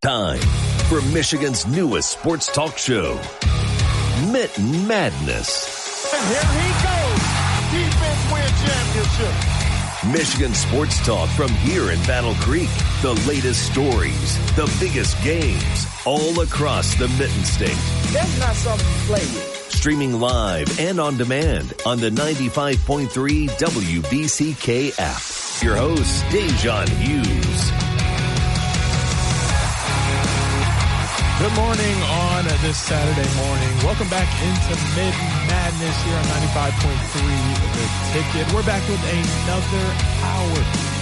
Time for Michigan's newest sports talk show, Mitten Madness. And here he goes. Defense win championship. Michigan sports talk from here in Battle Creek. The latest stories, the biggest games, all across the Mitten State. That's not something to play with. Streaming live and on demand on the 95.3 WBCK app. Your host, Da'Jzon Hughes. Good morning on this Saturday morning. Welcome back into Mitten Madness here on 95.3 The Ticket. We're back with another hour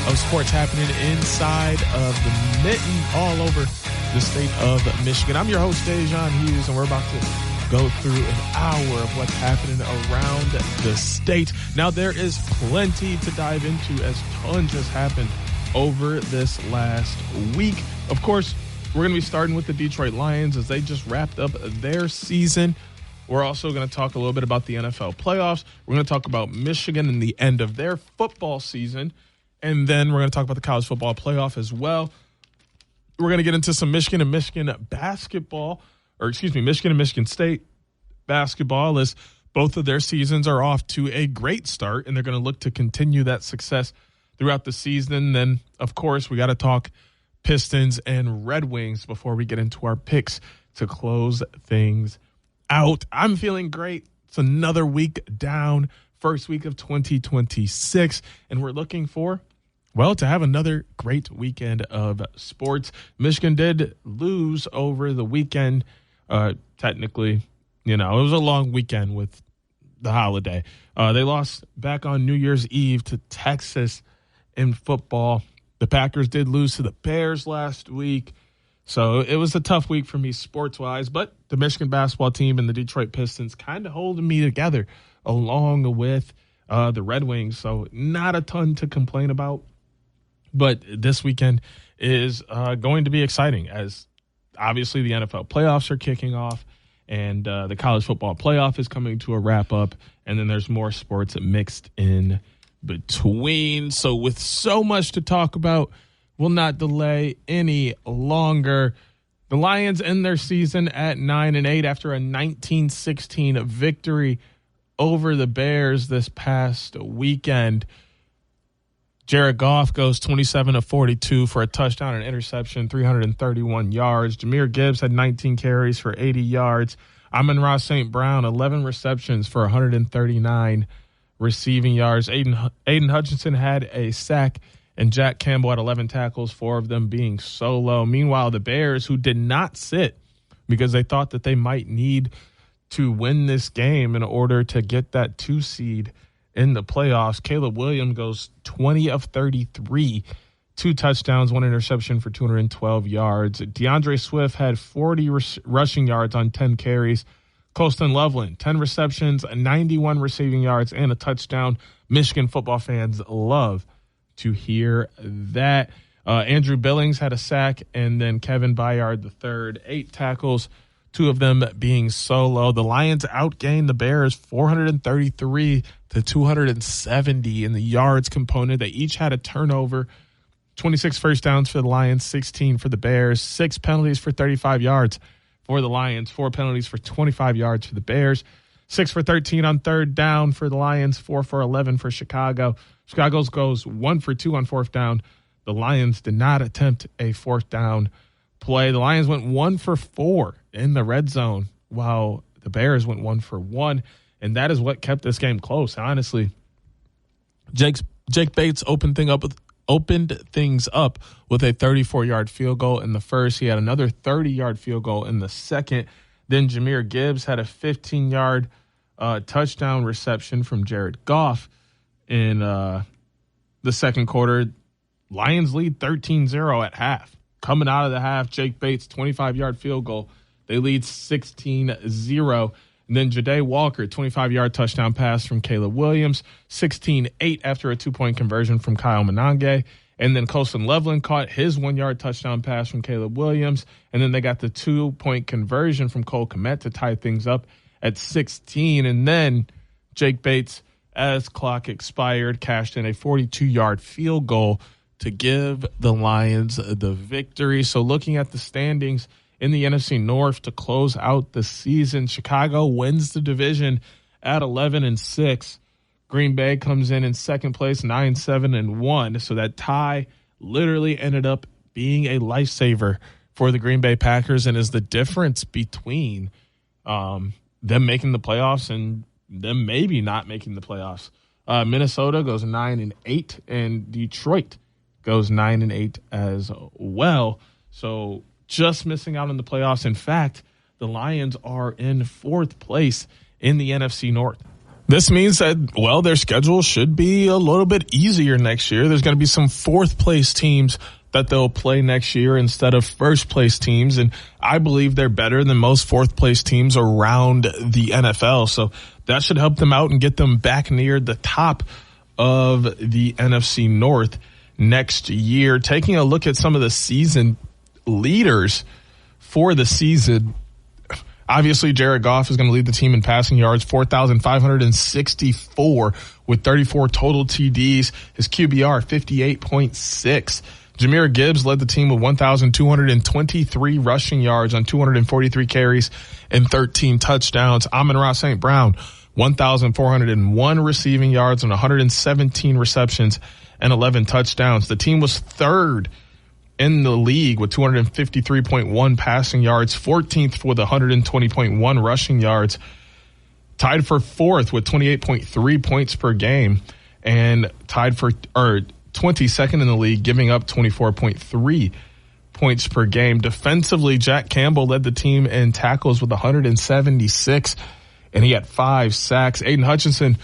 of sports happening inside of the Mitten all over the state of Michigan. I'm your host, Da'Jzon Hughes, and we're about to go through an hour of what's happening around the state. Now, there is plenty to dive into as tons has happened over this last week. Of course, we're going to be starting with the Detroit Lions as they just wrapped up their season. We're also going to talk a little bit about the NFL playoffs. We're going to talk about Michigan and the end of their football season. And then we're going to talk about the college football playoff as well. We're going to get into some Michigan and Michigan basketball, Michigan and Michigan State basketball, as both of their seasons are off to a great start, and they're going to look to continue that success throughout the season. Then, of course, we got to talk Pistons and Red Wings before we get into our picks to close things out. I'm feeling great. It's another week down, first week of 2026, and we're looking for, to have another great weekend of sports. Michigan did lose over the weekend. Technically, it was a long weekend with the holiday. They lost back on New Year's Eve to Texas in football. The Packers did lose to the Bears last week, so it was a tough week for me sports-wise, but the Michigan basketball team and the Detroit Pistons kind of holding me together along with the Red Wings, so not a ton to complain about. But this weekend is going to be exciting as obviously the NFL playoffs are kicking off and the college football playoff is coming to a wrap-up, and then there's more sports mixed in between. So with so much to talk about, we'll not delay any longer. The Lions end their season at 9-8 after a 19-16 victory over the Bears this past weekend. Jared Goff goes 27-42 for a touchdown and interception, 331 yards. Jahmyr Gibbs had 19 carries for 80 yards. Amon-Ra St. Brown, 11 receptions for 139 receiving yards. Aiden Hutchinson had a sack, and Jack Campbell had 11 tackles, 4 of them being solo. Meanwhile, the Bears, who did not sit because they thought that they might need to win this game in order to get that 2 seed in the playoffs. Caleb Williams goes 20 of 33, 2 touchdowns, 1 interception for 212 yards. DeAndre Swift had 40 rushing yards on 10 carries. Colston Loveland, 10 receptions, 91 receiving yards, and a touchdown. Michigan football fans love to hear that. Andrew Billings had a sack, and then Kevin Byard III, 8 tackles, 2 of them being solo. The Lions outgained the Bears 433 to 270 in the yards component. They each had a turnover. 26 first downs for the Lions, 16 for the Bears, 6 penalties for 35 yards for the Lions, 4 penalties for 25 yards for the Bears, 6 for 13 on third down for the Lions, 4 for 11 for Chicago. Chicago goes 1 for 2 on fourth down. The Lions did not attempt a fourth down play. The Lions went 1 for 4 in the red zone, while the Bears went 1 for 1, and that is what kept this game close. Honestly, Jake Bates opened things up with a 34-yard field goal in the first. He had another 30-yard field goal in the second. Then Jahmyr Gibbs had a 15-yard touchdown reception from Jared Goff in the second quarter. Lions lead 13-0 at half. Coming out of the half, Jake Bates, 25-yard field goal. They lead 16-0. And then Ja'Day Walker, 25-yard touchdown pass from Caleb Williams, 16-8 after a 2-point conversion from Kyle Monange. And then Colston Loveland caught his 1-yard touchdown pass from Caleb Williams. And then they got the 2-point conversion from Cole Kmet to tie things up at 16. And then Jake Bates, as clock expired, cashed in a 42-yard field goal to give the Lions the victory. So looking at the standings in the NFC North to close out the season, Chicago wins the division at 11-6. Green Bay comes in second place, 9-7-1. So that tie literally ended up being a lifesaver for the Green Bay Packers and is the difference between them making the playoffs and them maybe not making the playoffs. Minnesota goes 9-8, and Detroit goes 9-8 as well. So just missing out on the playoffs. In fact, the Lions are in fourth place in the NFC North. This means that, well, their schedule should be a little bit easier next year. There's going to be some fourth place teams that they'll play next year instead of first place teams. And I believe they're better than most fourth place teams around the NFL. So that should help them out and get them back near the top of the NFC North next year. Taking a look at some of the season leaders for the season, obviously Jared Goff is going to lead the team in passing yards, 4,564 with 34 total TDs. His QBR, 58.6. Jahmyr Gibbs led the team with 1,223 rushing yards on 243 carries and 13 touchdowns. Amon-Ra St. Brown, 1,401 receiving yards on 117 receptions and 11 touchdowns. The team was third in the league with 253.1 passing yards, 14th with 120.1 rushing yards, tied for fourth with 28.3 points per game, and tied for 22nd in the league, giving up 24.3 points per game. Defensively, Jack Campbell led the team in tackles with 176, and he had 5 sacks. Aiden Hutchinson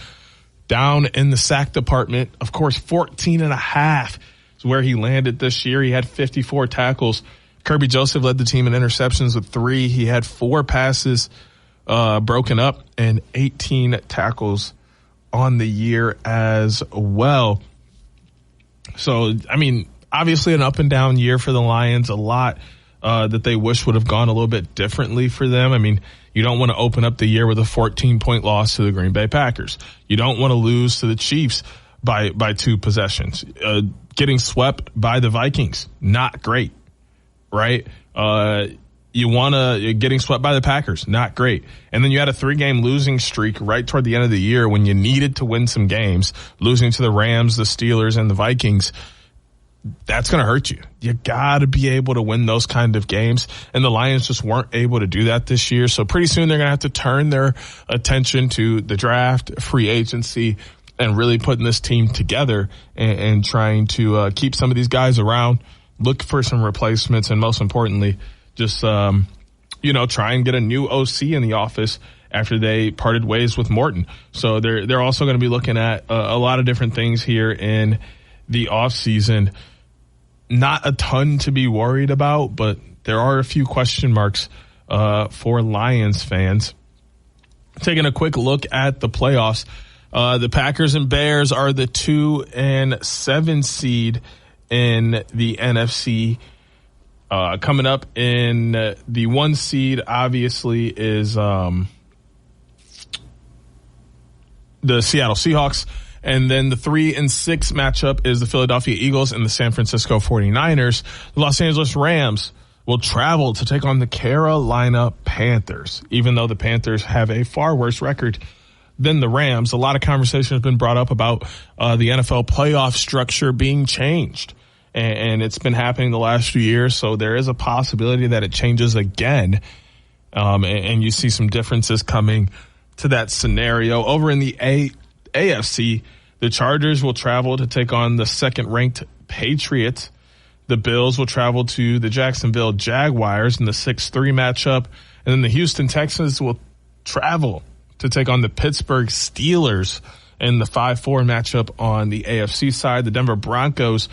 down in the sack department, of course, 14.5 is where he landed this year. He had 54 tackles. Kirby Joseph led the team in interceptions with 3. He had 4 passes broken up and 18 tackles on the year as well. So, I mean, obviously an up and down year for the Lions, a lot that they wish would have gone a little bit differently for them. I mean, you don't want to open up the year with a 14-point loss to the Green Bay Packers. You don't want to lose to the Chiefs by 2 possessions. Getting swept by the Vikings, not great, right? You want to getting swept by the Packers, not great. And then you had a 3-game losing streak right toward the end of the year when you needed to win some games, losing to the Rams, the Steelers, and the Vikings. That's going to hurt you. You got to be able to win those kind of games. And the Lions just weren't able to do that this year. So pretty soon they're going to have to turn their attention to the draft, free agency, and really putting this team together and trying to keep some of these guys around, look for some replacements, and most importantly, just, try and get a new OC in the office after they parted ways with Morton. So they're also going to be looking at a lot of different things here in the offseason. Not a ton to be worried about, but there are a few question marks for Lions fans. Taking a quick look at the playoffs, the Packers and Bears are the 2 and 7 seed in the NFC. Coming up in the 1 seed, obviously, is the Seattle Seahawks. And then the 3 and 6 matchup is the Philadelphia Eagles and the San Francisco 49ers. The Los Angeles Rams will travel to take on the Carolina Panthers, even though the Panthers have a far worse record than the Rams. A lot of conversation has been brought up about the NFL playoff structure being changed. And it's been happening the last few years, so there is a possibility that it changes again. And you see some differences coming to that scenario. Over in the AFC, the Chargers will travel to take on the second-ranked Patriots. The Bills will travel to the Jacksonville Jaguars in the 6-3 matchup. And then the Houston Texans will travel to take on the Pittsburgh Steelers in the 5-4 matchup on the AFC side. The Denver Broncos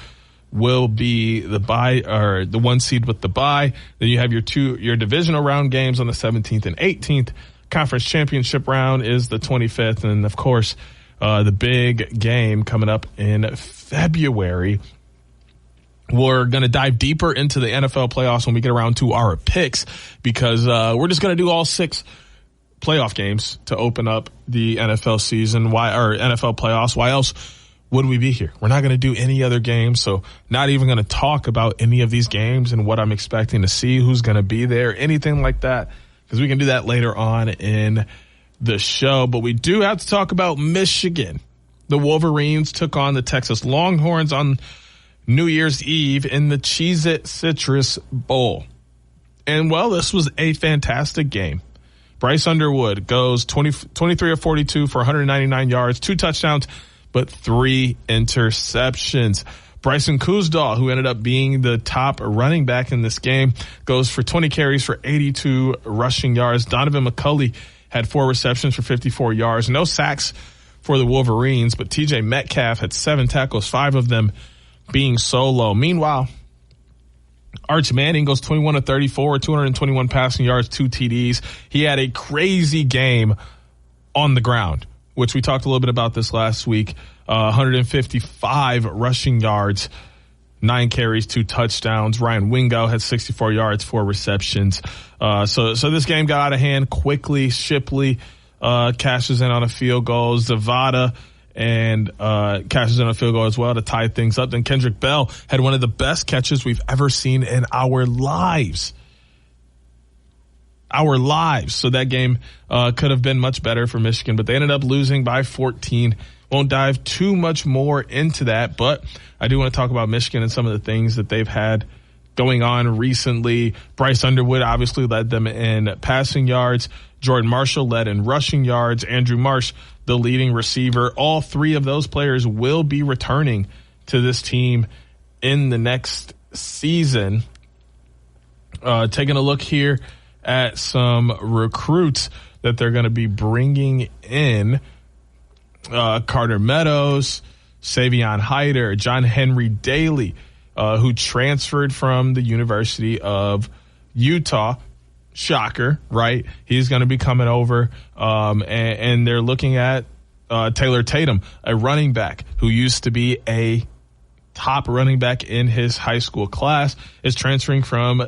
will be the 1 seed with the bye. Then you have your divisional round games on the 17th and 18th. Conference championship round is the 25th. And of course, the big game coming up in February. We're going to dive deeper into the NFL playoffs when we get around to our picks, because we're just going to do all 6 playoff games to open up the NFL season. Or NFL playoffs. Why else would we be here? We're not going to do any other games, so not even going to talk about any of these games and what I'm expecting to see, who's going to be there, anything like that, because we can do that later on in the show. But we do have to talk about Michigan. The Wolverines took on the Texas Longhorns on New Year's Eve in the Cheez-It Citrus Bowl. And, well, this was a fantastic game. Bryce Underwood goes 23 of 42 for 199 yards, 2 touchdowns, but 3 interceptions. Bryson Kuzdal, who ended up being the top running back in this game, goes for 20 carries for 82 rushing yards. Donovan McCulley had 4 receptions for 54 yards. No sacks for the Wolverines, but TJ Metcalf had 7 tackles, 5 of them being solo. Meanwhile, Arch Manning goes 21 of 34, 221 passing yards, 2 TDs. He had a crazy game on the ground, which we talked a little bit about this last week. 155 rushing yards, 9 carries, 2 touchdowns. Ryan Wingo had 64 yards, 4 receptions. So this game got out of hand quickly. Shipley cashes in on a field goal. Zavada and cashes in a field goal as well to tie things up. Then Kendrick Bell had one of the best catches we've ever seen in our lives. So that game could have been much better for Michigan, but they ended up losing by 14. Won't dive too much more into that, but I do want to talk about Michigan and some of the things that they've had going on recently. Bryce Underwood obviously led them in passing yards. Jordan Marshall led in rushing yards. Andrew Marsh, the leading receiver. All 3 of those players will be returning to this team in the next season. Taking a look here at some recruits that they're going to be bringing in. Carter Meadows, Savion Hyder, John Henry Daly, who transferred from the University of Utah. Shocker, right? He's going to be coming over, and they're looking at Taylor Tatum, a running back who used to be a top running back in his high school class, is transferring from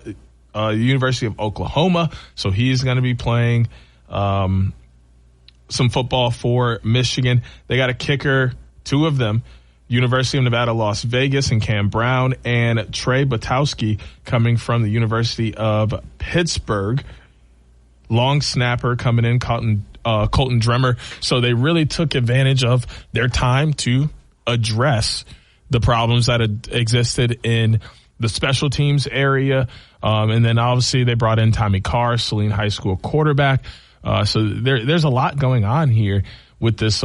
the University of Oklahoma, so he's going to be playing some football for Michigan. They got a kicker, 2 of them, University of Nevada, Las Vegas, and Cam Brown, and Trey Batowski coming from the University of Pittsburgh. Long snapper coming in, Colton Dremmer. So they really took advantage of their time to address the problems that had existed in the special teams area. And then obviously they brought in Tommy Carr, Saline High School quarterback. So there's a lot going on here with this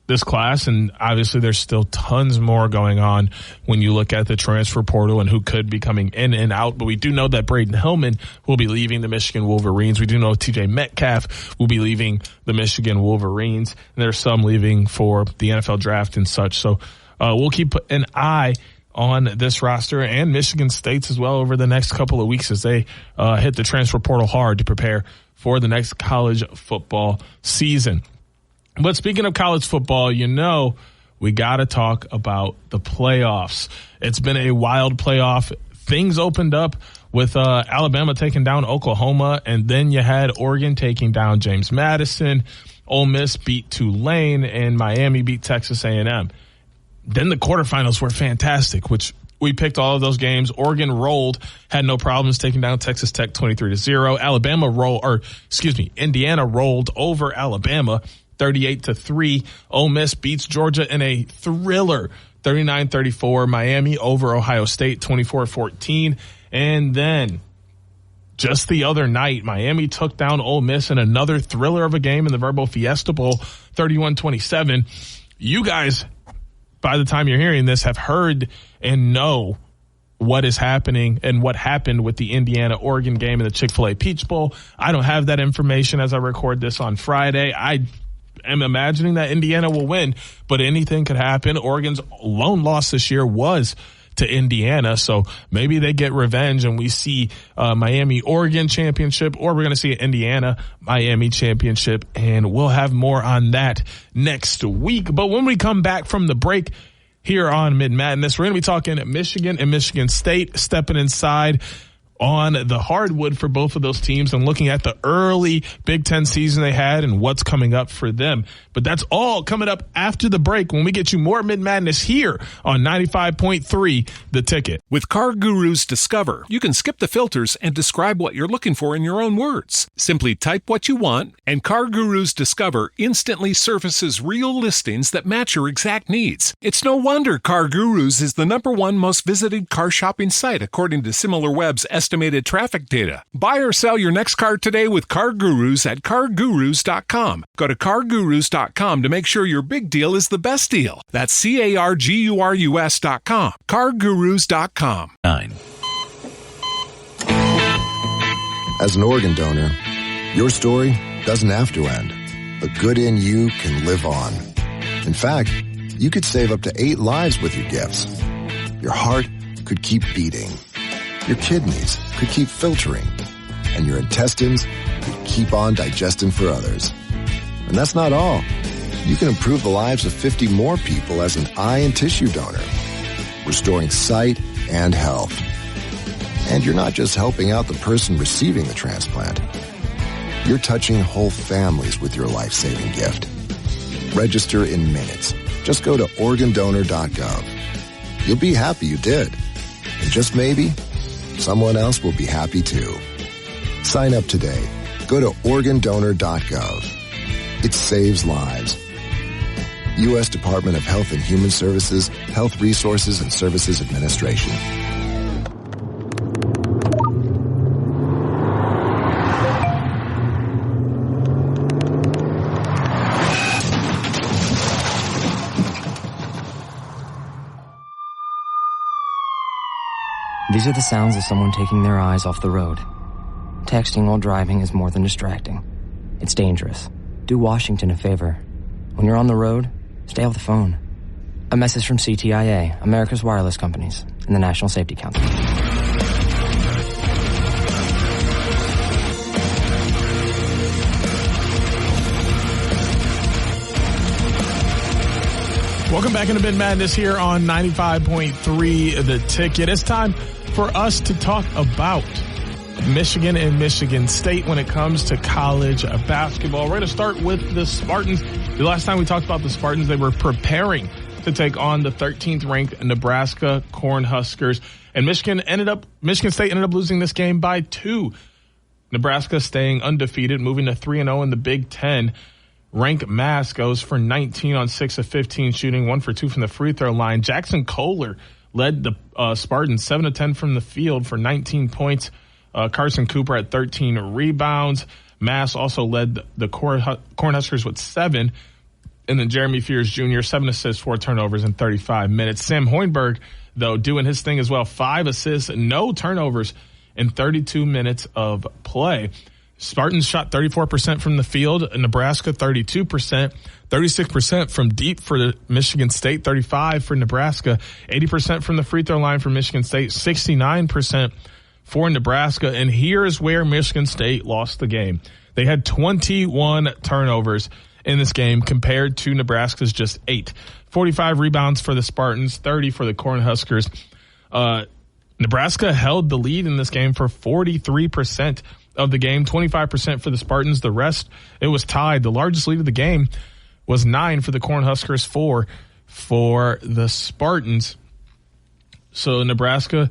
this class, and obviously there's still tons more going on when you look at the transfer portal and who could be coming in and out. But we do know that Braden Hillman will be leaving the Michigan Wolverines. We do know TJ Metcalf will be leaving the Michigan Wolverines, and there's some leaving for the NFL draft and such. So we'll keep an eye on this roster and Michigan State's as well over the next couple of weeks as they hit the transfer portal hard to prepare for the next college football season. But speaking of college football, we got to talk about the playoffs. It's been a wild playoff. Things opened up with Alabama taking down Oklahoma, and then you had Oregon taking down James Madison. Ole Miss beat Tulane, and Miami beat Texas A&M. Then the quarterfinals were fantastic, which we picked all of those games. Oregon rolled, had no problems taking down Texas Tech 23-0. Indiana rolled over Alabama 38-3. Ole Miss beats Georgia in a thriller 39-34. Miami over Ohio State 24-14. And then just the other night, Miami took down Ole Miss in another thriller of a game in the Verbo Fiesta Bowl 31-27. You guys, by the time you're hearing this, have heard and know what is happening and what happened with the Indiana-Oregon game in the Chick-fil-A Peach Bowl. I don't have that information as I record this on Friday. I am imagining that Indiana will win, but anything could happen. Oregon's lone loss this year was to Indiana, so maybe they get revenge and we see Miami-Oregon championship, or we're going to see an Indiana-Miami championship, and we'll have more on that next week. But when we come back from the break here on Mitten Madness, we're going to be talking Michigan and Michigan State stepping inside on the hardwood for both of those teams and looking at the early Big Ten season they had and what's coming up for them. But that's all coming up after the break when we get you more Mitten Madness here on 95.3 The Ticket. With Car Guru's Discover, you can skip the filters and describe what you're looking for in your own words. Simply type what you want, and Car Guru's Discover instantly surfaces real listings that match your exact needs. It's no wonder Car Guru's is the #1 most visited car shopping site according to SimilarWeb's estimated traffic data. Buy or sell your next car today with Car Gurus at CarGurus.com. Go to CarGurus.com to make sure your big deal is the best deal. That's CarGurus.com. CarGurus.com. 9. As an organ donor, your story doesn't have to end. The good in you can live on. In fact, you could save up to 8 lives with your gifts. Your heart could keep beating. Your kidneys could keep filtering. And your intestines could keep on digesting for others. And that's not all. You can improve the lives of 50 more people as an eye and tissue donor, restoring sight and health. And you're not just helping out the person receiving the transplant. You're touching whole families with your life-saving gift. Register in minutes. Just go to organdonor.gov. You'll be happy you did. And just maybe, someone else will be happy too. Sign up today. Go to organdonor.gov. It saves lives. U.S. Department of Health and Human Services, Health Resources and Services Administration. These are the sounds of someone taking their eyes off the road. Texting while driving is more than distracting. It's dangerous. Do Washington a favor. When you're on the road, stay off the phone. A message from CTIA, America's wireless companies, and the National Safety Council. Welcome back into Mitten Madness here on 95.3 The Ticket. It's time for us to talk about Michigan and Michigan State when it comes to college basketball. We're going to start with the Spartans. The last time we talked about the Spartans, they were preparing to take on the 13th ranked Nebraska Cornhuskers. And Michigan State ended up losing this game by 2. Nebraska staying undefeated, moving to 3-0 in the Big Ten. Rank Mass goes for 19 on 6 of 15 shooting, 1 for 2 from the free throw line. Jackson Kohler led the Spartans 7 of 10 from the field for 19 points. Carson Cooper at 13 rebounds. Mass also led the Cornhuskers with 7. And then Jeremy Fears Jr., 7 assists, 4 turnovers in 35 minutes. Sam Hoiberg, though, doing his thing as well. 5 assists, no turnovers in 32 minutes of play. Spartans shot 34% from the field. Nebraska, 32%. 36% from deep for Michigan State. 35% for Nebraska. 80% from the free throw line for Michigan State. 69% for Nebraska. And here's where Michigan State lost the game. They had 21 turnovers in this game compared to Nebraska's just 8. 45 rebounds for the Spartans, 30 for the Cornhuskers. Nebraska held the lead in this game for 43% of the game, 25% for the Spartans. The rest, it was tied. The largest lead of the game was 9 for the Cornhuskers, 4 for the Spartans. So Nebraska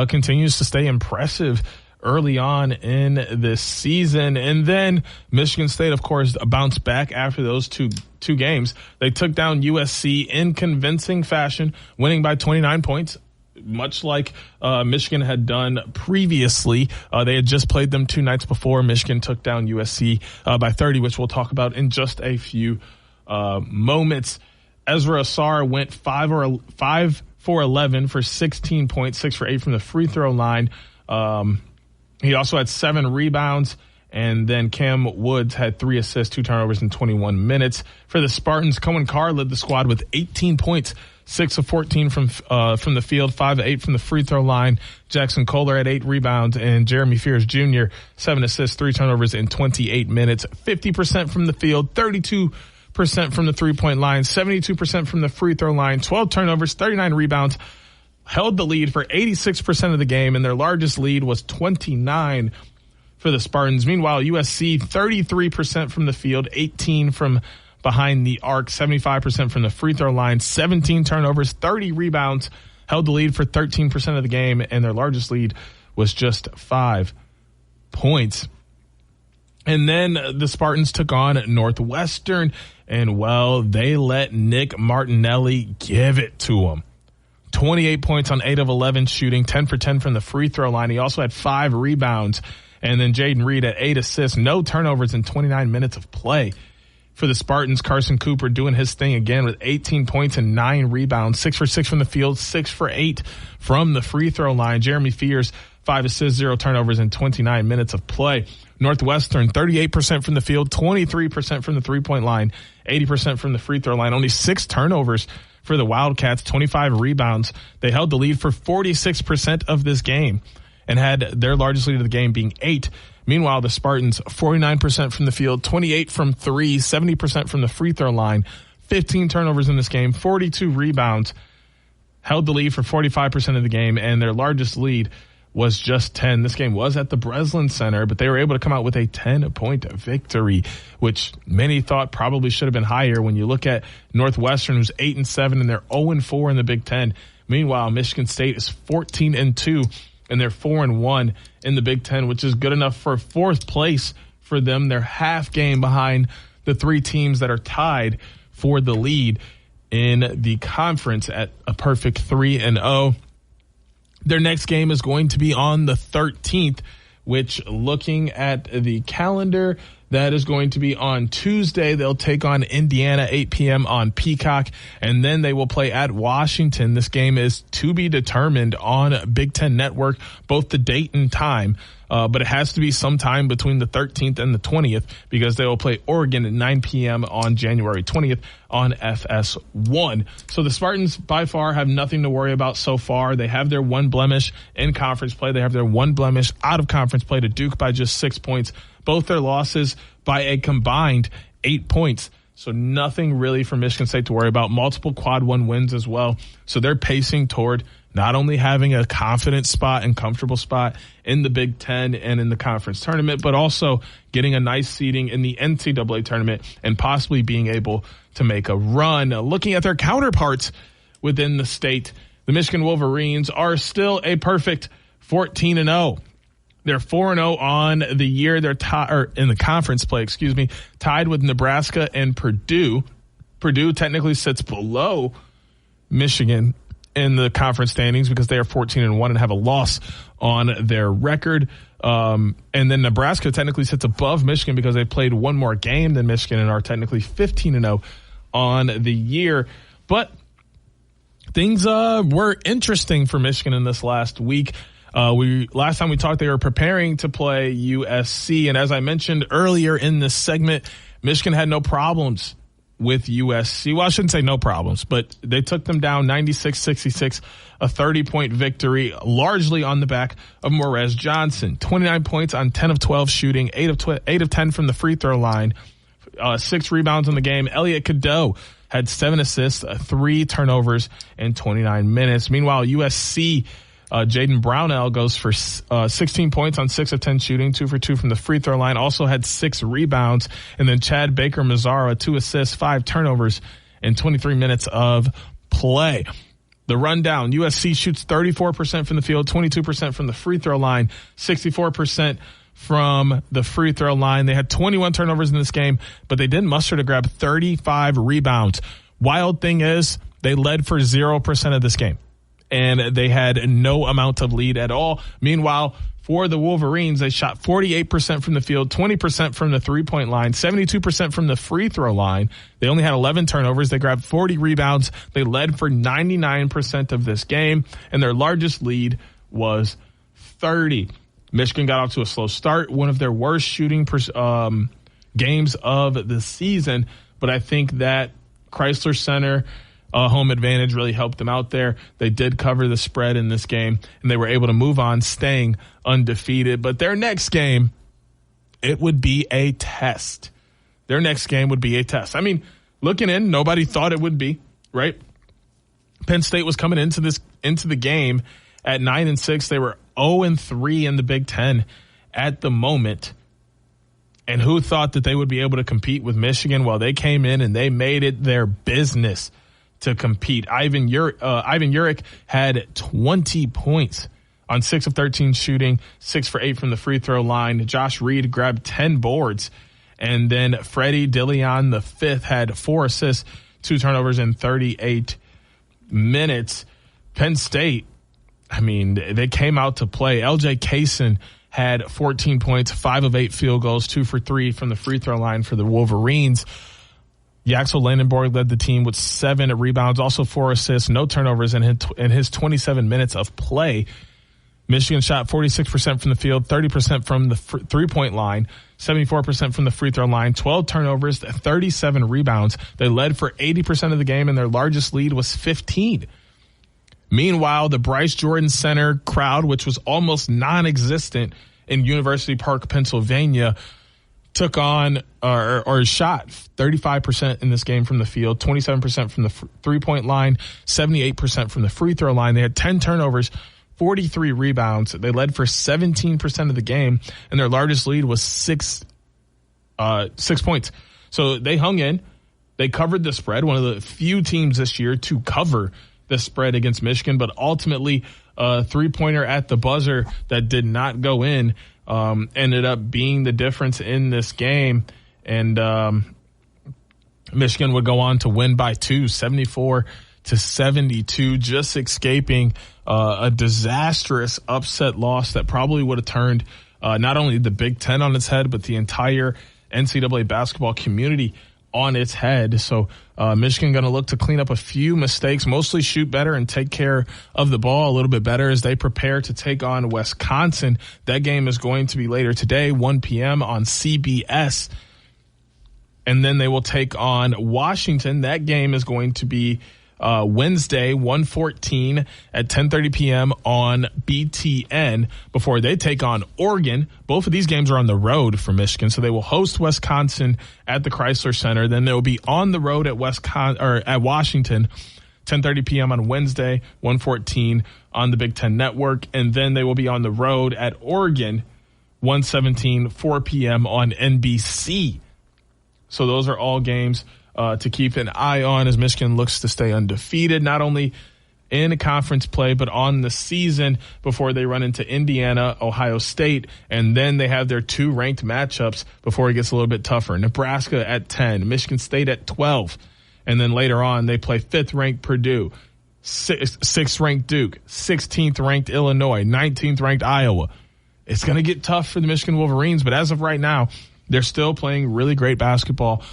continues to stay impressive early on in this season. And then Michigan State, of course, bounced back after those two games. They took down USC in convincing fashion, winning by 29 points. Much like Michigan had done previously. They had just played them 2 nights before. Michigan took down USC by 30, which we'll talk about in just a few moments. Ezra Asar went 5 for 11 for 16 points, 6 for 8 from the free throw line. He also had 7 rebounds. And then Cam Woods had 3 assists, 2 turnovers in 21 minutes. For the Spartans, Cohen Carr led the squad with 18 points, 6 of 14 from the field, 5 of 8 from the free throw line. Jackson Kohler had 8 rebounds, and Jeremy Fears Jr., 7 assists, 3 turnovers in 28 minutes. 50% from the field, 32% from the three-point line, 72% from the free throw line, 12 turnovers, 39 rebounds. held the lead for 86% of the game, and their largest lead was 29 for the Spartans. Meanwhile, USC, 33% from the field, 18 from behind the arc, 75% from the free throw line, 17 turnovers, 30 rebounds, held the lead for 13% of the game, and their largest lead was just 5 points. And then the Spartans took on Northwestern, and, well, they let Nick Martinelli give it to them. 28 points on 8 of 11 shooting, 10 for 10 from the free throw line. He also had 5 rebounds. And then Jaden Reed at 8 assists, no turnovers in 29 minutes of play. For the Spartans, Carson Cooper doing his thing again with 18 points and 9 rebounds, 6 for 6 from the field, 6 for 8 from the free throw line. Jeremy Fears, 5 assists, 0 turnovers in 29 minutes of play. Northwestern, 38% from the field, 23% from the three-point line, 80% from the free throw line. Only 6 turnovers for the Wildcats, 25 rebounds. They held the lead for 46% of this game and had their largest lead of the game being 8. Meanwhile, the Spartans, 49% from the field, 28 from 3, 70% from the free throw line, 15 turnovers in this game, 42 rebounds, held the lead for 45% of the game, and their largest lead was just 10. This game was at the Breslin Center, but they were able to come out with a 10-point victory, which many thought probably should have been higher when you look at Northwestern, who's 8-7, and they're 0-4 in the Big Ten. Meanwhile, Michigan State is 14-2. And they're 4-1 in the Big Ten, which is good enough for 4th place for them. They're half game behind the 3 teams that are tied for the lead in the conference at a perfect 3-0. Their next game is going to be on the 13th, which, looking at the calendar, that is going to be on Tuesday. They'll take on Indiana, 8 p.m. on Peacock, and then they will play at Washington. This game is to be determined on Big Ten Network, both the date and time, but it has to be sometime between the 13th and the 20th because they will play Oregon at 9 p.m. on January 20th on FS1. So the Spartans by far have nothing to worry about so far. They have their 1 blemish in conference play. They have their 1 blemish out of conference play to Duke by just 6 points. Both their losses by a combined 8 points. So nothing really for Michigan State to worry about. Multiple quad 1 wins as well. So they're pacing toward not only having a confident spot and comfortable spot in the Big Ten and in the conference tournament, but also getting a nice seeding in the NCAA tournament and possibly being able to make a run. Looking at their counterparts within the state, the Michigan Wolverines are still a perfect 14-0. They're 4-0 on the year. They're in the conference play, tied with Nebraska and Purdue. Purdue technically sits below Michigan in the conference standings because they are 14-1 and have a loss on their record. And then Nebraska technically sits above Michigan because they played 1 more game than Michigan and are technically 15-0 on the year. But things were interesting for Michigan in this last week. Last time we talked, they were preparing to play USC. And as I mentioned earlier in this segment, Michigan had no problems with USC. Well, I shouldn't say no problems, but they took them down 96-66, a 30-point victory, largely on the back of Morez Johnson. 29 points on 10 of 12 shooting, 8 of 10 from the free throw line, 6 rebounds in the game. Elliot Cadeau had 7 assists, 3 turnovers in 29 minutes. Meanwhile, USC, Jaden Brownell goes for 16 points on 6 of 10 shooting, 2 for 2 from the free throw line, also had 6 rebounds. And then Chad Baker-Mazzara, 2 assists, 5 turnovers in 23 minutes of play. The rundown, USC shoots 34% from the field, 22% from the free throw line, 64% from the free throw line. They had 21 turnovers in this game, but they did muster to grab 35 rebounds. Wild thing is they led for 0% of this game, and they had no amount of lead at all. Meanwhile, for the Wolverines, they shot 48% from the field, 20% from the three-point line, 72% from the free throw line. They only had 11 turnovers. They grabbed 40 rebounds. They led for 99% of this game, and their largest lead was 30. Michigan got off to a slow start, one of their worst shooting games of the season, but I think that Chrysler Center home advantage really helped them out there. They did cover the spread in this game, and they were able to move on, staying undefeated. But their next game, it would be a test. Their next game would be a test. I mean, looking in, nobody thought it would be, right? Penn State was coming into this into the game at 9-6. They were 0-3 in the Big Ten at the moment. And who thought that they would be able to compete with Michigan? Well, they came in and they made it their business to compete. Ivan Uric had 20 points on 6 of 13 shooting, 6 for 8 from the free throw line. Josh Reed grabbed 10 boards. And then Freddie Dilion, the fifth, had 4 assists, 2 turnovers in 38 minutes. Penn State, I mean, they came out to play. LJ Kaysen had 14 points, 5 of 8 field goals, 2 for 3 from the free throw line for the Wolverines. Yaxel Landenborg led the team with 7 rebounds, also 4 assists, no turnovers in his 27 minutes of play. Michigan shot 46% from the field, 30% from the three-point line, 74% from the free throw line, 12 turnovers, 37 rebounds. They led for 80% of the game, and their largest lead was 15. Meanwhile, the Bryce Jordan Center crowd, which was almost non-existent in University Park, Pennsylvania, took on or shot 35% in this game from the field, 27% from the three-point line, 78% from the free throw line. They had 10 turnovers, 43 rebounds. They led for 17% of the game, and their largest lead was 6 points. So they hung in. They covered the spread, one of the few teams this year to cover the spread against Michigan, but ultimately a three-pointer at the buzzer that did not go in ended up being the difference in this game. And Michigan would go on to win by 2, 74-72, just escaping a disastrous upset loss that probably would have turned not only the Big Ten on its head, but the entire NCAA basketball community on its head. So Michigan going to look to clean up a few mistakes, mostly shoot better and take care of the ball a little bit better as they prepare to take on Wisconsin. That game is going to be later today, 1 p.m. on CBS. And then they will take on Washington. That game is going to be Wednesday, 1/14 at 10:30 p.m. on BTN before they take on Oregon. Both of these games are on the road for Michigan, so they will host Wisconsin at the Chrysler Center. Then they will be on the road at Washington, 10:30 p.m. on Wednesday, 1/14 on the Big Ten Network, and then they will be on the road at Oregon, 1/17, 4 p.m. on NBC. So those are all games to keep an eye on as Michigan looks to stay undefeated, not only in conference play, but on the season before they run into Indiana, Ohio State, and then they have their 2 ranked matchups before it gets a little bit tougher. Nebraska at 10, Michigan State at 12, and then later on they play 5th ranked Purdue, 6th ranked Duke, 16th ranked Illinois, 19th ranked Iowa. It's going to get tough for the Michigan Wolverines, but as of right now, they're still playing really great basketball.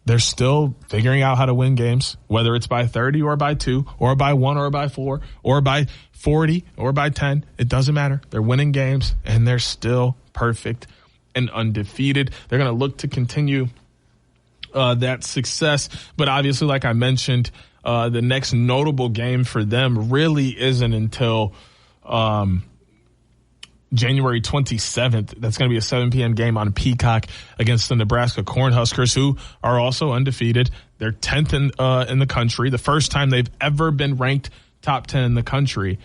They're still figuring out how to win games, whether it's by 30 or by 2 or by 1 or by 4 or by 40 or by 10. It doesn't matter. They're winning games, and they're still perfect and undefeated. They're going to look to continue that success. But obviously, like I mentioned, the next notable game for them really isn't until January 27th. That's going to be a 7 p.m. game on Peacock against the Nebraska Cornhuskers, who are also undefeated. They're 10th in the country, the first time they've ever been ranked top 10 in the country,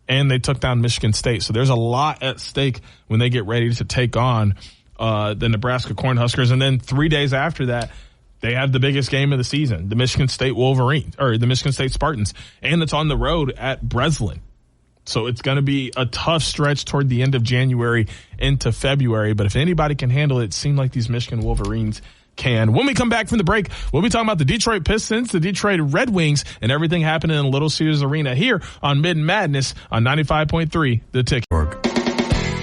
and they took down Michigan State. So there's a lot at stake when they get ready to take on the Nebraska Cornhuskers. And then 3 days after that, they have the biggest game of the season, the Michigan State Wolverines, or the Michigan State Spartans, and it's on the road at Breslin. So it's going to be a tough stretch toward the end of January into February. But if anybody can handle it, it seems like these Michigan Wolverines can. When we come back from the break, we'll be talking about the Detroit Pistons, the Detroit Red Wings, and everything happening in Little Caesars Arena here on Mitten Madness on 95.3 The Ticket.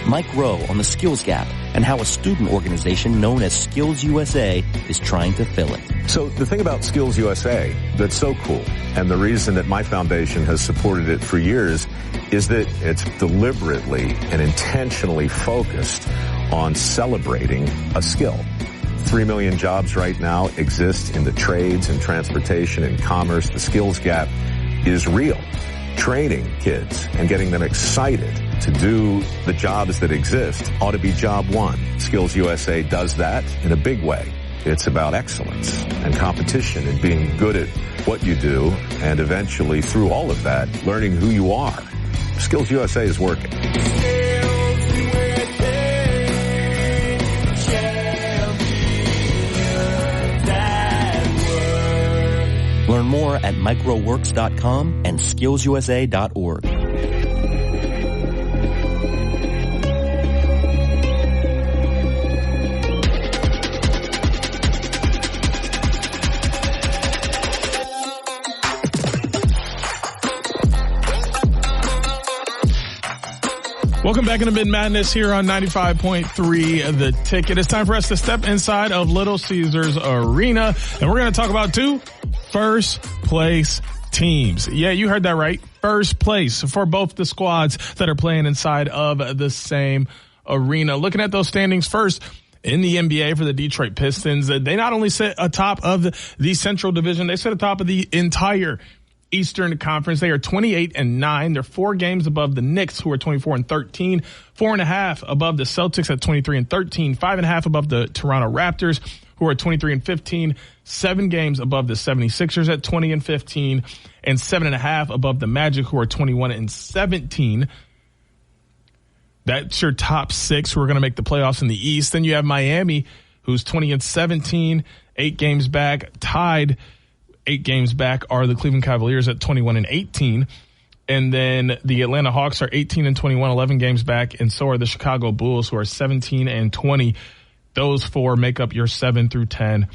Mike Rowe on the Skills Gap and how a student organization known as Skills USA is trying to fill it. So the thing about Skills USA that's so cool, and the reason that my foundation has supported it for years, is that it's deliberately and intentionally focused on celebrating a skill. 3 million jobs right now exist in the trades and transportation and commerce. The skills gap is real. Training kids and getting them excited to do the jobs that exist ought to be job one. Skills USA does that in a big way. It's about excellence and competition and being good at what you do, and eventually, through all of that, learning who you are. Skills USA is working. Learn more at microworks.com and skillsusa.org. Welcome back into Mitten Madness here on 95.3 The Ticket. It's time for us to step inside of Little Caesars Arena, and we're going to talk about two first place teams. Yeah, you heard that right. First place for both the squads that are playing inside of the same arena. Looking at those standings first, in the NBA for the Detroit Pistons, they not only sit atop of the Central Division, they sit atop of the entire Eastern Conference. They are 28-9. They're 4 games above the Knicks, who are 24-13, 4.5 above the Celtics at 23-13, 5.5 above the Toronto Raptors, who are 23-15, 7 games above the 76ers at 20-15, and 7.5 above the Magic, who are 21-17. That's your top 6 who are going to make the playoffs in the East. Then you have Miami, who's 20-17, 8 games back. Tied 8 games back are the Cleveland Cavaliers at 21-18. And then the Atlanta Hawks are 18-21, 11 games back. And so are the Chicago Bulls, who are 17-20. Those 4 make up your 7 through 10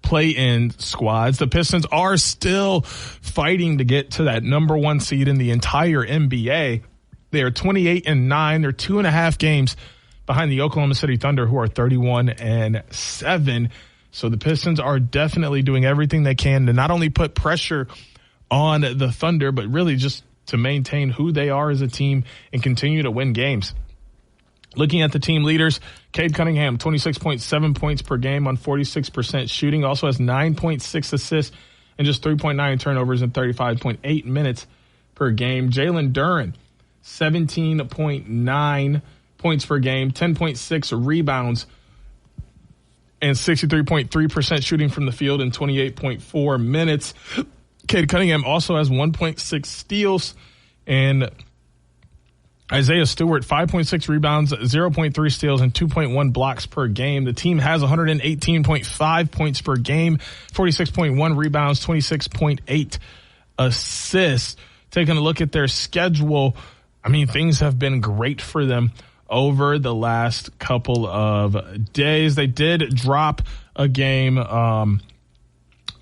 play-in squads. The Pistons are still fighting to get to that number 1 seed in the entire NBA. They are 28-9. They're 2.5 games behind the Oklahoma City Thunder, who are 31-7. So the Pistons are definitely doing everything they can to not only put pressure on the Thunder, but really just to maintain who they are as a team and continue to win games. Looking at the team leaders, Cade Cunningham, 26.7 points per game on 46% shooting. Also has 9.6 assists and just 3.9 turnovers in 35.8 minutes per game. Jalen Duren, 17.9 points per game, 10.6 rebounds, and 63.3% shooting from the field in 28.4 minutes. Cade Cunningham also has 1.6 steals, and Isaiah Stewart, 5.6 rebounds, 0.3 steals, and 2.1 blocks per game. The team has 118.5 points per game, 46.1 rebounds, 26.8 assists. Taking a look at their schedule, I mean, things have been great for them over the last couple of days. They did drop a game on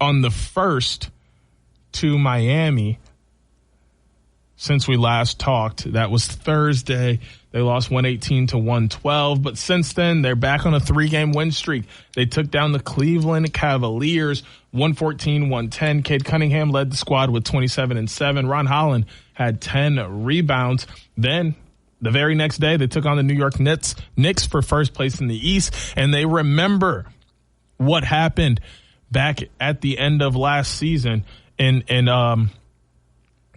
the 1st to Miami since we last talked. That was Thursday. They lost 118-112, but since then they're back on a 3-game win streak. They took down the Cleveland Cavaliers 114-110. Cade Cunningham led the squad with 27-7. Ron Holland had 10 rebounds. Then the very next day, they took on the New York Knicks for first place in the East, and they remember what happened back at the end of last season in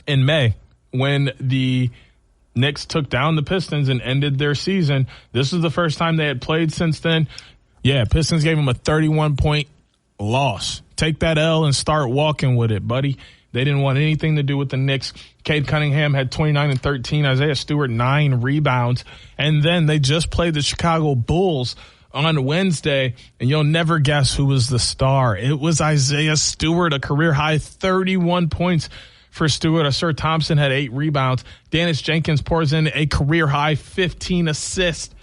May when the Knicks took down the Pistons and ended their season. This is the first time they had played since then. Yeah, Pistons gave them a 31-point loss. Take that L and start walking with it, buddy. They didn't want anything to do with the Knicks. Cade Cunningham had 29-13. Isaiah Stewart, 9 rebounds. And then they just played the Chicago Bulls on Wednesday, and you'll never guess who was the star. It was Isaiah Stewart, a career-high 31 points for Stewart. Asir Thompson had 8 rebounds. Dennis Jenkins pours in a career-high 15 assists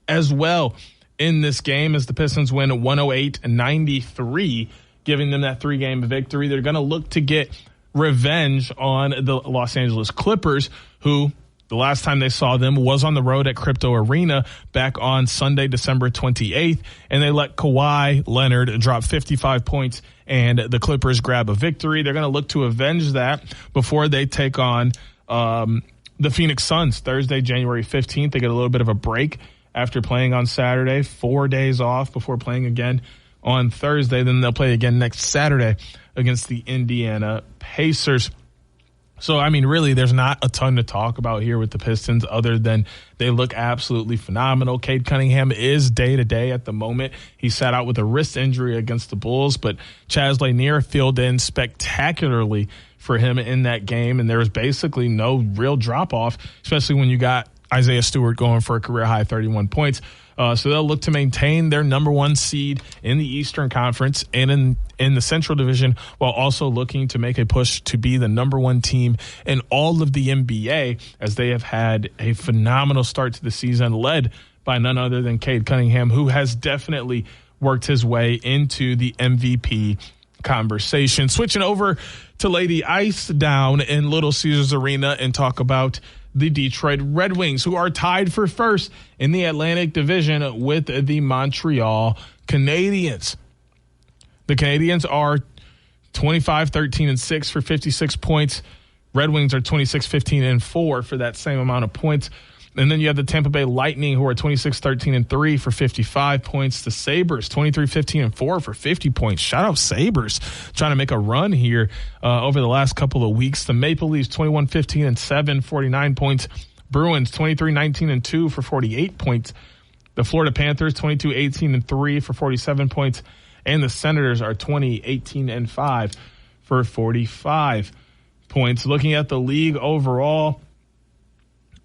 as well in this game as the Pistons win 108-93, giving them that 3-game victory. They're going to look to get revenge on the Los Angeles Clippers, who the last time they saw them was on the road at Crypto Arena back on Sunday, December 28th, and they let Kawhi Leonard drop 55 points and the Clippers grab a victory. They're going to look to avenge that before they take on the Phoenix Suns Thursday, January 15th. They get a little bit of a break after playing on Saturday, 4 days off before playing again on Thursday. Then they'll play again next Saturday against the Indiana Pacers. So, I mean, really, there's not a ton to talk about here with the Pistons other than they look absolutely phenomenal. Cade Cunningham is day-to-day at the moment. He sat out with a wrist injury against the Bulls, but Chaz Lanier filled in spectacularly for him in that game, and there was basically no real drop-off, especially when you got Isaiah Stewart going for a career-high 31 points. So they'll look to maintain their number one seed in the Eastern Conference and in the Central Division, while also looking to make a push to be the number one team in all of the NBA, as they have had a phenomenal start to the season, led by none other than Cade Cunningham, who has definitely worked his way into the MVP conversation. Switching over to lay the ice down in Little Caesars Arena and talk about the Detroit Red Wings, who are tied for first in the Atlantic Division with the Montreal Canadiens. The Canadiens are 25-13-6 for 56 points. Red Wings are 26-15-4 for that same amount of points. And then you have the Tampa Bay Lightning, who are 26-13-3 for 55 points. The Sabres, 23-15-4 for 50 points. Shout out Sabres, trying to make a run here over the last couple of weeks. The Maple Leafs, 21-15-7, 49 points. Bruins, 23-19-2 for 48 points. The Florida Panthers, 22-18-3 for 47 points. And the Senators are 20-18-5 for 45 points. Looking at the league overall,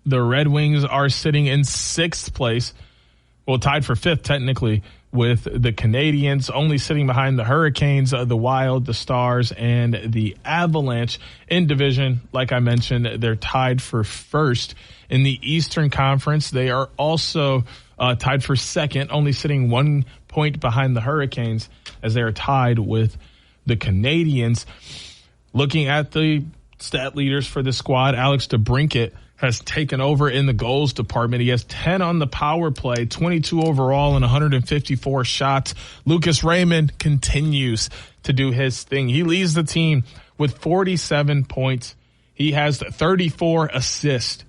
the Red Wings are sitting in sixth place, well, tied for fifth technically with the Canadiens, only sitting behind the Hurricanes, the Wild, the Stars, and the Avalanche. In division, like I mentioned, they're tied for first. In the Eastern Conference, they are also tied for second, only sitting 1 point behind the Hurricanes, as they are tied with the Canadiens. Looking at the stat leaders for the squad, Alex DeBrincat has taken over in the goals department. He has 10 on the power play, 22 overall, and 154 shots. Lucas Raymond continues to do his thing. He leads the team with 47 points. He has 34 assists,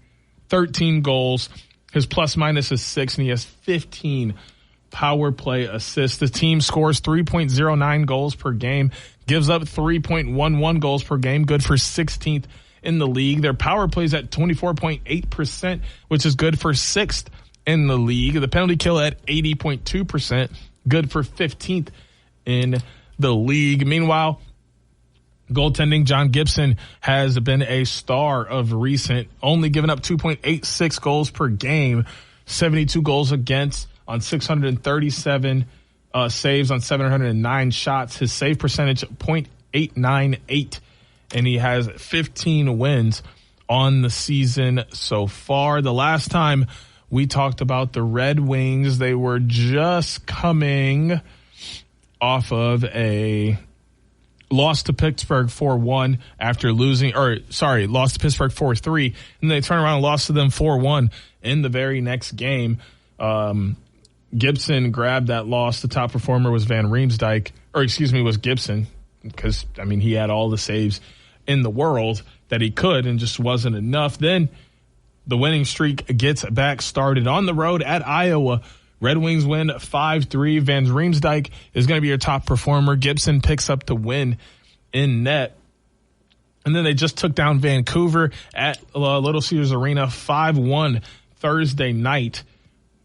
13 goals. His plus minus is 6, and he has 15 power play assists. The team scores 3.09 goals per game, gives up 3.11 goals per game, good for 16th in the league. Their power play is at 24.8%, which is good for 6th in the league. The penalty kill at 80.2%, good for 15th in the league. Meanwhile, goaltending, John Gibson has been a star of recent, only giving up 2.86 goals per game, 72 goals against on 637 saves on 709 shots. His save percentage, .898. And he has 15 wins on the season so far. The last time we talked about the Red Wings, they were just coming off of a loss to Pittsburgh 4-1 after lost to Pittsburgh 4-3. And they turned around and lost to them 4-1 in the very next game. Gibson grabbed that loss. The top performer was was Gibson, because, I mean, he had all the saves in the world that he could and just wasn't enough. Then the winning streak gets back started on the road at Iowa. Red Wings win 5-3. Van Riemsdyk is going to be your top performer. Gibson picks up the win in net. And then they just took down Vancouver at Little Caesars Arena 5-1 Thursday night.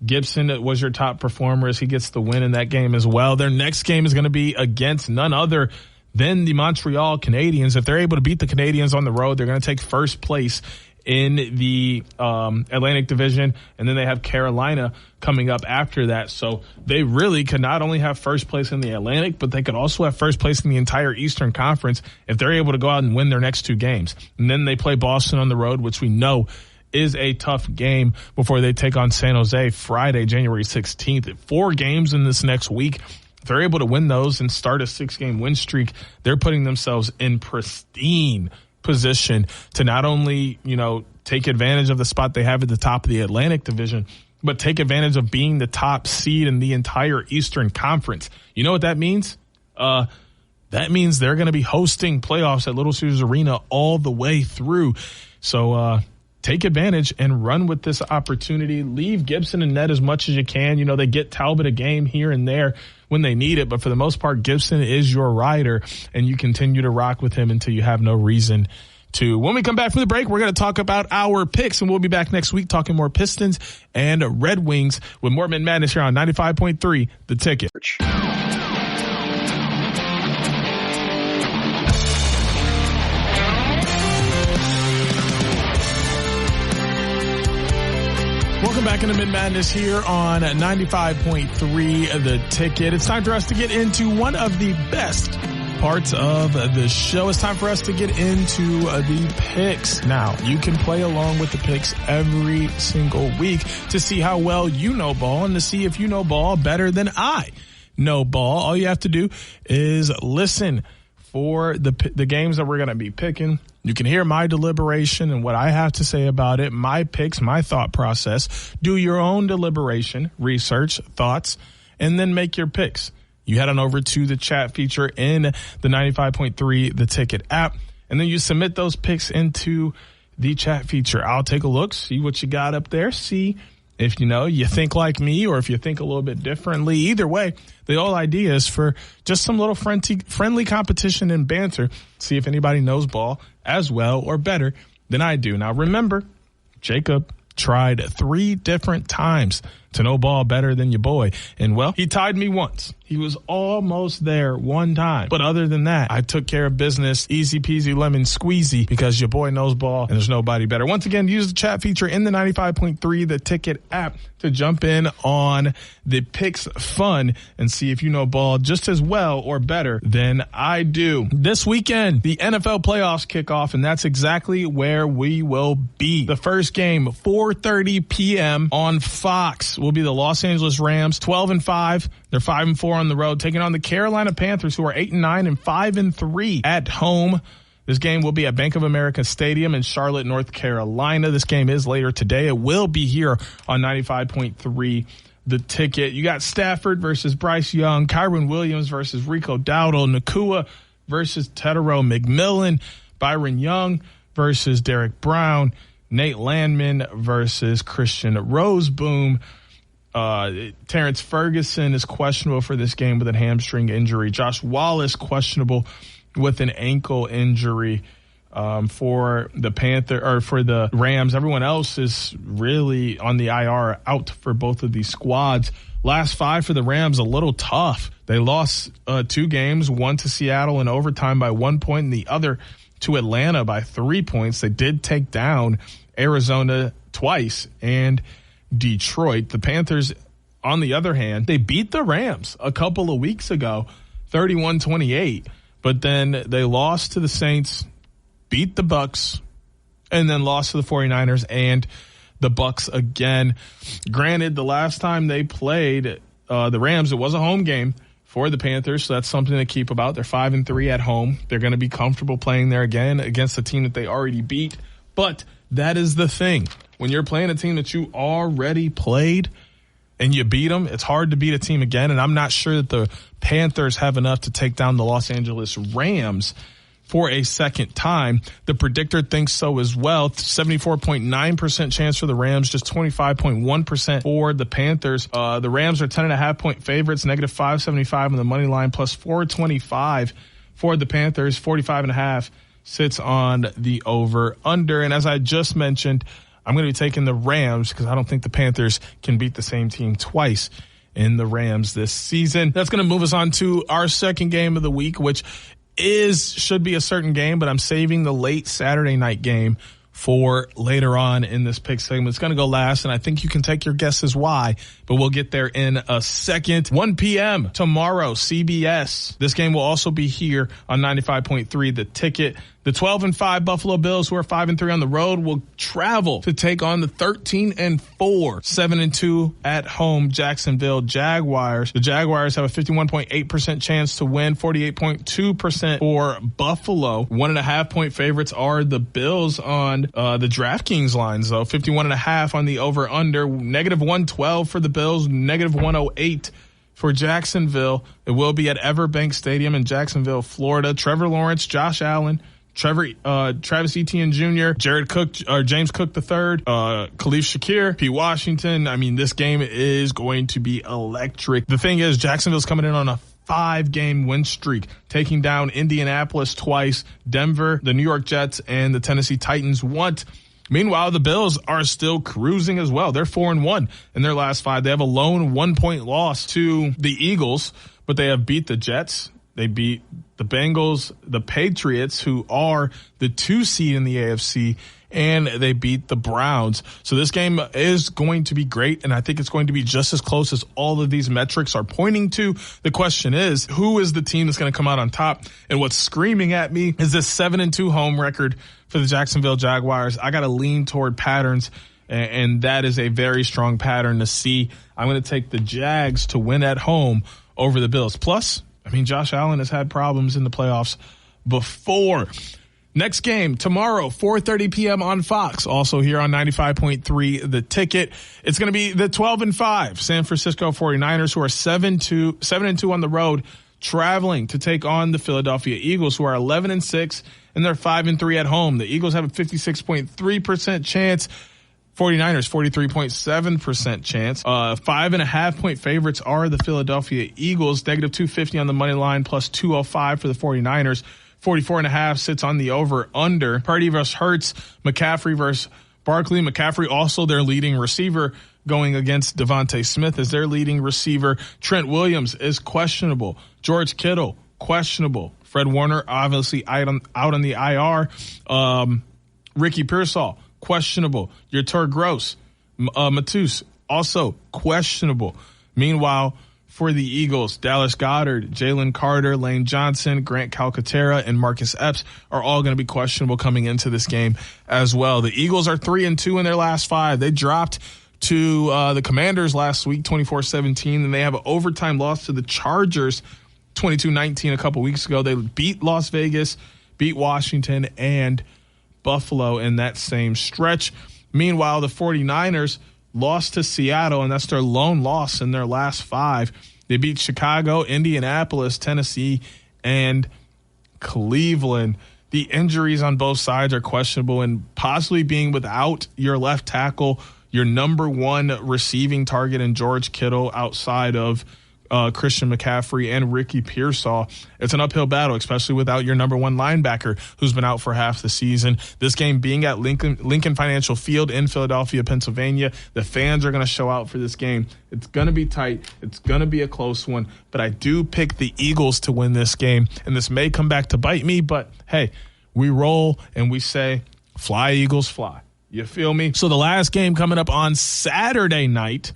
Gibson was your top performer as he gets the win in that game as well. Their next game is going to be against none other than the Montreal Canadiens. If they're able to beat the Canadiens on the road, they're going to take first place in the Atlantic Division, and then they have Carolina coming up after that. So they really could not only have first place in the Atlantic, but they could also have first place in the entire Eastern Conference if they're able to go out and win their next two games. And then they play Boston on the road, which we know is a tough game, before they take on San Jose Friday, January 16th. 4 games in this next week. If they're able to win those and start a 6-game win streak, they're putting themselves in pristine position to not only, take advantage of the spot they have at the top of the Atlantic Division, but take advantage of being the top seed in the entire Eastern Conference. You know what that means? That means they're going to be hosting playoffs at Little Caesars Arena all the way through. So, take advantage and run with this opportunity. Leave Gibson in net as much as you can. They get Talbot a game here and there when they need it, but for the most part, Gibson is your rider, and you continue to rock with him until you have no reason 2. When we come back from the break, we're going to talk about our picks, and we'll be back next week talking more Pistons and Red Wings with more Mitten Madness here on 95.3 The Ticket. Welcome back into Mitten Madness here on 95.3 The Ticket. It's time for us to get into one of the best parts of the show. It's time for us to get into the picks. Now, you can play along with the picks every single week to see how well you know ball and to see if you know ball better than I know ball. All you have to do is listen for the games that we're going to be picking. You can hear my deliberation and what I have to say about it, my picks, my thought process. Do your own deliberation, research, thoughts, and then make your picks. You head on over to the chat feature in the 95.3 The Ticket app, and then you submit those picks into the chat feature. I'll take a look, see what you got up there, see if you think like me or if you think a little bit differently. Either way, the whole idea is for just some little friendly competition and banter. See if anybody knows ball as well or better than I do. Now, remember, Jacob tried 3 different times to know ball better than your boy. And, well, he tied me once. He was almost there one time. But other than that, I took care of business, easy peasy lemon squeezy, because your boy knows ball and there's nobody better. Once again, use the chat feature in the 95.3 The Ticket app to jump in on the picks fun and see if you know ball just as well or better than I do. This weekend, the NFL playoffs kick off, and that's exactly where we will be. The first game, 4:30 p.m. on Fox, will be the Los Angeles Rams, 12-5. They're 5-4 on the road, taking on the Carolina Panthers, who are 8-9 and 5-3 at home. This game will be at Bank of America Stadium in Charlotte, North Carolina. This game is later today. It will be here on 95.3 The Ticket. You got Stafford versus Bryce Young, Kyron Williams versus Rico Dowdle, Nakua versus Tedero McMillan, Byron Young versus Derek Brown, Nate Landman versus Christian Roseboom. Terrence Ferguson is questionable for this game with a hamstring injury. Josh Wallace questionable with an ankle injury for the Rams. Everyone else is really on the IR, out for both of these squads. Last 5 for the Rams, a little tough. They lost 2 games, one to Seattle in overtime by 1 point and the other to Atlanta by 3 points. They did take down Arizona twice and Detroit. The Panthers, on the other hand, they beat the Rams a couple of weeks ago, 31-28, but then they lost to the Saints, beat the Bucks, and then lost to the 49ers and the Bucks again. Granted, the last time they played the Rams, it was a home game for the Panthers, so that's something to keep about. They're 5-3 at home. They're going to be comfortable playing there again against a team that they already beat, but that is the thing. When you're playing a team that you already played and you beat them, it's hard to beat a team again. And I'm not sure that the Panthers have enough to take down the Los Angeles Rams for a second time. The predictor thinks so as well. 74.9% chance for the Rams, just 25.1% for the Panthers. The Rams are 10.5-point favorites, -575 on the money line, plus 425 for the Panthers. 45.5 sits on the over-under. And as I just mentioned, I'm going to be taking the Rams because I don't think the Panthers can beat the same team twice in the Rams this season. That's going to move us on to our second game of the week, which should be a certain game, but I'm saving the late Saturday night game for later on in this pick segment. It's going to go last, and I think you can take your guesses why, but we'll get there in a second. 1 p.m. tomorrow, CBS. This game will also be here on 95.3 The Ticket. The 12-5 Buffalo Bills, who are 5-3 on the road, will travel to take on the 13-4, 7-2 at home Jacksonville Jaguars. The Jaguars have a 51.8% chance to win, 48.2% for Buffalo. 1.5-point favorites are the Bills on the DraftKings lines, though. 51.5 on the over-under, -112 for the Bills, -108 for Jacksonville. It will be at Everbank Stadium in Jacksonville, Florida. Trevor Lawrence, Josh Allen, Travis Etienne Jr., James Cook III, Khalif Shakir, P. Washington. I mean, this game is going to be electric. The thing is, Jacksonville's coming in on a 5-game win streak, taking down Indianapolis twice, Denver, the New York Jets, and the Tennessee Titans once. Meanwhile, the Bills are still cruising as well. They're 4-1 in their last 5. They have a lone 1-point loss to the Eagles, but they have beat the Jets. They beat the Bengals, the Patriots, who are the 2 seed in the AFC, and they beat the Browns. So this game is going to be great, and I think it's going to be just as close as all of these metrics are pointing to. The question is, who is the team that's going to come out on top? And what's screaming at me is this 7-2 home record for the Jacksonville Jaguars. I got to lean toward patterns, and that is a very strong pattern to see. I'm going to take the Jags to win at home over the Bills. Plus, I mean, Josh Allen has had problems in the playoffs before. Next game tomorrow, 4:30 p.m. on Fox. Also here on 95.3 The Ticket. It's going to be the 12-5 San Francisco 49ers, who are 7-2 on the road, traveling to take on the Philadelphia Eagles, who are 11-6, and they're 5-3 at home. The Eagles have a 56.3% chance. 49ers, 43.7% chance. 5.5-point favorites are the Philadelphia Eagles. Negative 250 on the money line, plus 205 for the 49ers. 44.5 sits on the over-under. Purdy versus Hurts. McCaffrey versus Barkley. McCaffrey also their leading receiver, going against Devontae Smith as their leading receiver. Trent Williams is questionable. George Kittle, questionable. Fred Warner, obviously out on the IR. Ricky Pearsall, questionable. Yetur Gross, Matus, also questionable. Meanwhile, for the Eagles, Dallas Goedert, Jalen Carter, Lane Johnson, Grant Calcaterra, and Marcus Epps are all going to be questionable coming into this game as well. The Eagles are 3-2 in their last 5. They dropped to the Commanders last week, 24-17, and they have an overtime loss to the Chargers, 22-19 a couple weeks ago. They beat Las Vegas, beat Washington, and Buffalo in that same stretch. Meanwhile, the 49ers lost to Seattle, and that's their lone loss in their last 5. They beat Chicago, Indianapolis, Tennessee, and Cleveland. The injuries on both sides are questionable, and possibly being without your left tackle, your number 1 receiving target in George Kittle, outside of Christian McCaffrey and Ricky Pearsall. It's an uphill battle, especially without your number 1 linebacker, who's been out for half the season. This game being at Lincoln Financial Field in Philadelphia, Pennsylvania. The fans are going to show out for this game. It's going to be tight. It's going to be a close one, but I do pick the Eagles to win this game, and this may come back to bite me, but hey, we roll and we say, fly, Eagles, fly. You feel me? So the last game coming up on Sunday night,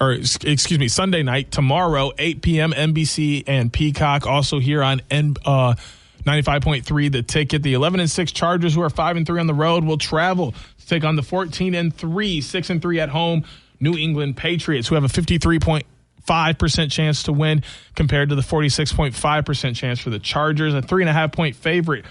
tomorrow, 8 p.m. NBC and Peacock. Also here on 95.3 The Ticket. The 11-6 Chargers, who are 5-3 on the road, will travel to take on the 14-3, 6-3 at home New England Patriots, who have a 53.5% chance to win compared to the 46.5% chance for the Chargers. A 3.5-point favorite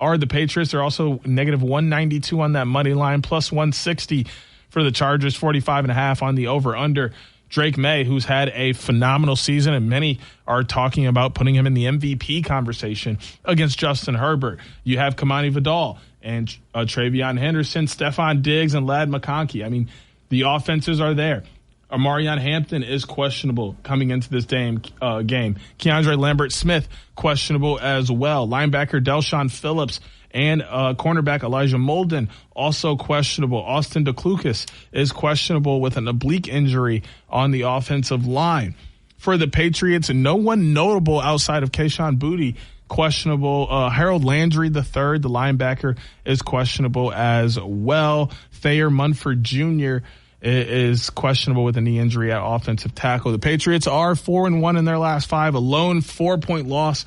are the Patriots. They're also negative 192 on that money line, plus 160 for the Chargers, 45.5 on the over-under. Drake May, who's had a phenomenal season, and many are talking about putting him in the MVP conversation against Justin Herbert. You have Kamani Vidal and Travion Henderson, Stephon Diggs, and Ladd McConkey. I mean, the offenses are there. Amarion Hampton is questionable coming into this game. Keandre Lambert-Smith, questionable as well. Linebacker Delshon Phillips and cornerback Elijah Molden, also questionable. Austin DeClucas is questionable with an oblique injury on the offensive line. For the Patriots, no one notable outside of Kayshon Boutte, questionable. Harold Landry III, the linebacker, is questionable as well. Thayer Munford Jr. is questionable with a knee injury at offensive tackle. The Patriots are 4-1 in their last 5, a lone 4-point loss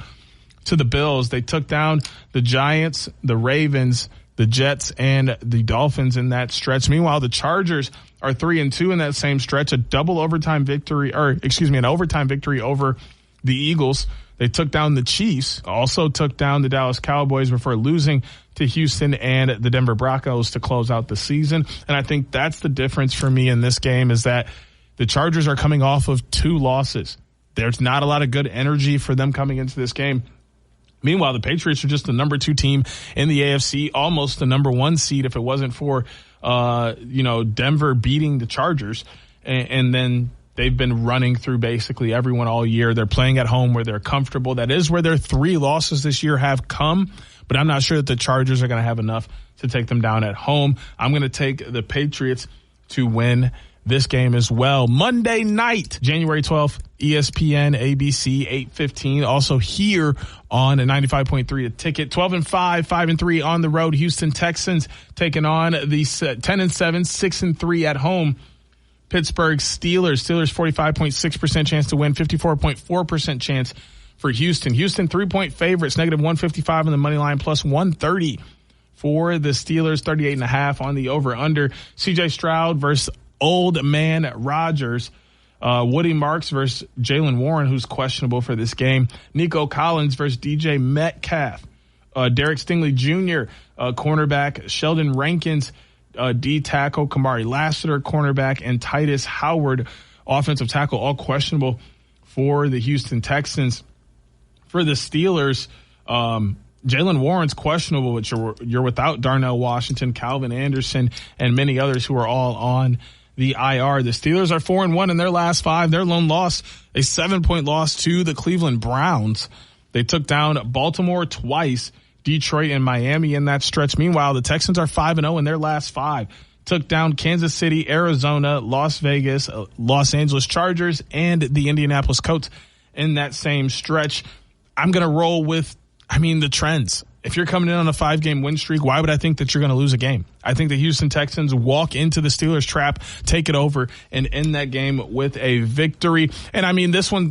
to the Bills. They took down the Giants, the Ravens, the Jets, and the Dolphins in that stretch. Meanwhile, the Chargers are 3-2 in that same stretch, an overtime victory over the Eagles. They took down the Chiefs, also took down the Dallas Cowboys before losing to Houston and the Denver Broncos to close out the season. And I think that's the difference for me in this game, is that the Chargers are coming off of 2 losses. There's not a lot of good energy for them coming into this game. Meanwhile, the Patriots are just the number 2 team in the AFC, almost the number 1 seed if it wasn't for, Denver beating the Chargers. And then They've been running through basically everyone all year. They're playing at home where they're comfortable. That is where their 3 losses this year have come, but I'm not sure that the Chargers are going to have enough to take them down at home. I'm going to take the Patriots to win this game as well. Monday night, January 12th, ESPN, ABC, 8:15. Also here on a 95.3 The Ticket. 12-5, 5-3 on the road. Houston Texans taking on the 10-7, 6-3 at home Pittsburgh Steelers. Steelers 45.6% chance to win, 54.4% chance for Houston. Houston 3-point favorites, -155 on the money line, plus 130 for the Steelers, 38.5 on the over/under. C.J. Stroud versus Old Man Rodgers. Woody Marks versus Jalen Warren, who's questionable for this game. Nico Collins versus DJ Metcalf. Derek Stingley Jr., cornerback. Sheldon Rankins, D tackle. Kamari Lassiter, cornerback. And Titus Howard, offensive tackle, all questionable for the Houston Texans. For the Steelers, Jalen Warren's questionable, but you're without Darnell Washington, Calvin Anderson, and many others who are all on the IR. The Steelers are 4-1 in their last 5. Their lone loss, a 7-point loss to the Cleveland Browns. They took down Baltimore twice, Detroit and Miami in that stretch. Meanwhile, the Texans are 5-0 in their last 5. Took down Kansas City, Arizona, Las Vegas, Los Angeles Chargers, and the Indianapolis Colts in that same stretch. I'm going to roll with, the trends. If you're coming in on a 5-game win streak, why would I think that you're going to lose a game? I think the Houston Texans walk into the Steelers trap, take it over, and end that game with a victory. And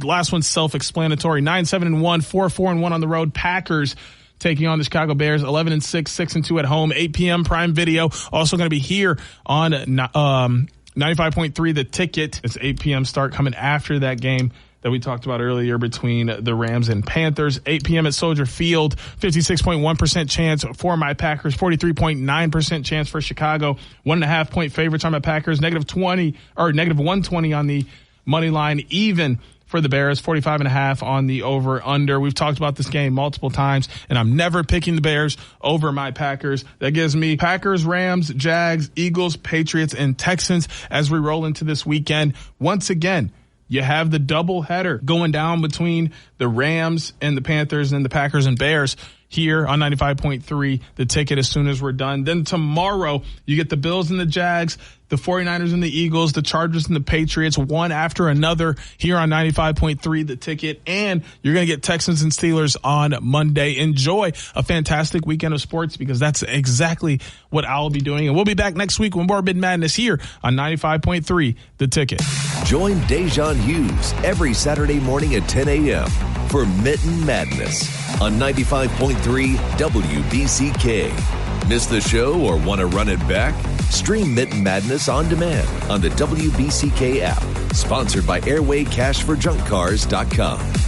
last one's self-explanatory. 9-7-1, 4-4-1 on the road. Packers taking on the Chicago Bears, 11-6, 6-2 at home. 8 p.m. Prime Video. Also going to be here on 95.3 The Ticket. It's 8 p.m. start coming after that game that we talked about earlier between the Rams and Panthers. 8 p.m. at Soldier Field, 56.1% chance for my Packers, 43.9% chance for Chicago. 1.5 point favorites on my Packers, -120 on the money line, even for the Bears, 45.5 on the over/under. We've talked about this game multiple times, and I'm never picking the Bears over my Packers. That gives me Packers, Rams, Jags, Eagles, Patriots, and Texans as we roll into this weekend. Once again, you have the doubleheader going down between the Rams and the Panthers and the Packers and Bears here on 95.3 The Ticket as soon as we're done. Then tomorrow, you get the Bills and the Jags, the 49ers and the Eagles, the Chargers and the Patriots, one after another here on 95.3 The Ticket. And you're going to get Texans and Steelers on Monday. Enjoy a fantastic weekend of sports, because that's exactly what I'll be doing. And we'll be back next week with more Mitten Madness here on 95.3 The Ticket. Join Da'Jzon Hughes every Saturday morning at 10 a.m. for Mitten Madness on 95.3 WBCK. Miss the show or want to run it back? Stream Mitten Madness on demand on the WBCK app. Sponsored by AirwayCashforJunkCars.com.